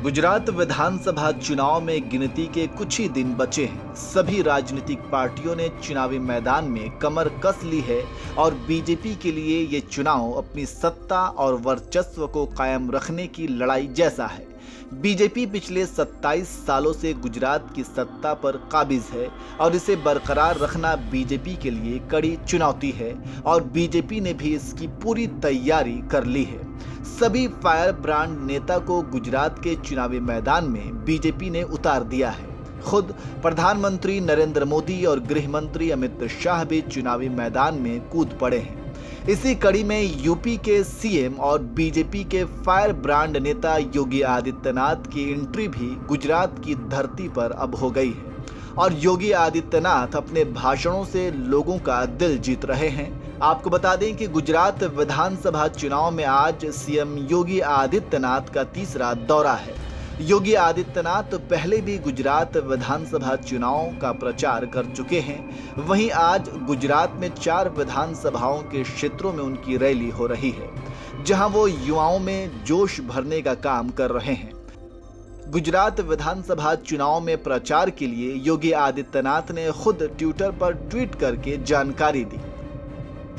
गुजरात विधानसभा चुनाव में गिनती के कुछ ही दिन बचे हैं। सभी राजनीतिक पार्टियों ने चुनावी मैदान में कमर कस ली है और बीजेपी के लिए ये चुनाव अपनी सत्ता और वर्चस्व को कायम रखने की लड़ाई जैसा है। बीजेपी पिछले 27 सालों से गुजरात की सत्ता पर काबिज है और इसे बरकरार रखना बीजेपी के लिए कड़ी चुनौती है और बीजेपी ने भी इसकी पूरी तैयारी कर ली है। सभी फायर ब्रांड नेता को गुजरात के चुनावी मैदान में बीजेपी ने उतार दिया है। खुद प्रधानमंत्री नरेंद्र मोदी और गृह मंत्री अमित शाह भी चुनावी मैदान में कूद पड़े हैं। इसी कड़ी में यूपी के सीएम और बीजेपी के फायर ब्रांड नेता योगी आदित्यनाथ की एंट्री भी गुजरात की धरती पर अब हो गई है और योगी आदित्यनाथ अपने भाषणों से लोगों का दिल जीत रहे हैं। आपको बता दें कि गुजरात विधानसभा चुनाव में आज सीएम योगी आदित्यनाथ का तीसरा दौरा है। योगी आदित्यनाथ पहले भी गुजरात विधानसभा चुनाव का प्रचार कर चुके हैं। वहीं आज गुजरात में 4 विधानसभाओं के क्षेत्रों में उनकी रैली हो रही है, जहां वो युवाओं में जोश भरने का काम कर रहे हैं। गुजरात विधानसभा चुनाव में प्रचार के लिए योगी आदित्यनाथ ने खुद ट्विटर पर ट्वीट करके जानकारी दी।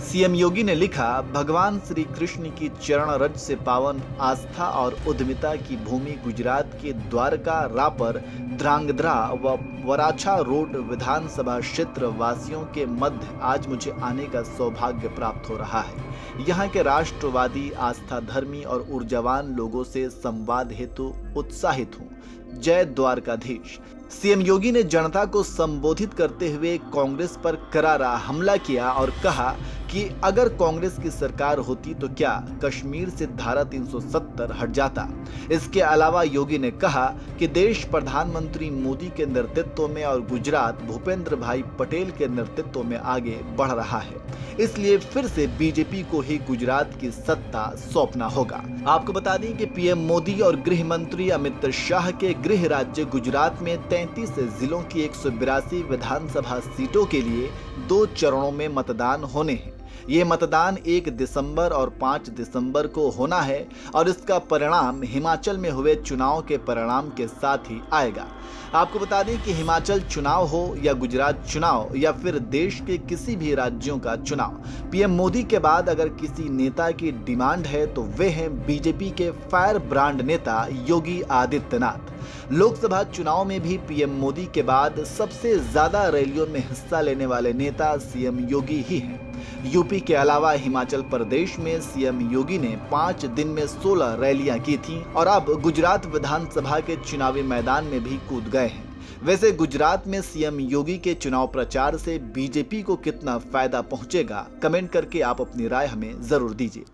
सीएम योगी ने लिखा, भगवान श्री कृष्ण की चरण रज से पावन आस्था और उद्यमिता की भूमि गुजरात के द्वारका, रापर, ध्रांगध्रा व वराछा रोड विधानसभा क्षेत्र वासियों के मध्य आज मुझे आने का सौभाग्य प्राप्त हो रहा है। यहाँ के राष्ट्रवादी, आस्था धर्मी और ऊर्जावान लोगों से संवाद हेतु उत्साहित हूँ। जय द्वारकाधीश। सीएम योगी ने जनता को संबोधित करते हुए कांग्रेस पर करारा हमला किया और कहा कि अगर कांग्रेस की सरकार होती तो क्या कश्मीर से धारा 370 हट जाता। इसके अलावा योगी ने कहा कि देश प्रधानमंत्री मोदी के नेतृत्व में और गुजरात भूपेंद्र भाई पटेल के नेतृत्व में आगे बढ़ रहा है, इसलिए फिर से बीजेपी को ही गुजरात की सत्ता सौंपना होगा। आपको बता दें कि पीएम मोदी और गृह मंत्री अमित शाह के गृह राज्य गुजरात में 33 जिलों की 182 विधानसभा सीटों के लिए 2 चरणों में मतदान होने हैं। ये मतदान 1 दिसंबर और 5 दिसंबर को होना है और इसका परिणाम हिमाचल में हुए चुनाव के परिणाम के साथ ही आएगा। आपको बता दें कि हिमाचल चुनाव हो या गुजरात चुनाव या फिर देश के किसी भी राज्यों का चुनाव, पीएम मोदी के बाद अगर किसी नेता की डिमांड है तो वे हैं बीजेपी के फायर ब्रांड नेता योगी आदित्यनाथ। लोकसभा चुनाव में भी पीएम मोदी के बाद सबसे ज्यादा रैलियों में हिस्सा लेने वाले नेता सीएम योगी ही हैं। यूपी के अलावा हिमाचल प्रदेश में सीएम योगी ने 5 दिन में 16 रैलियां की थीं और अब गुजरात विधानसभा के चुनावी मैदान में भी कूद गए हैं। वैसे गुजरात में सीएम योगी के चुनाव प्रचार से बीजेपी को कितना फायदा पहुंचेगा, कमेंट करके आप अपनी राय हमें जरूर दीजिए।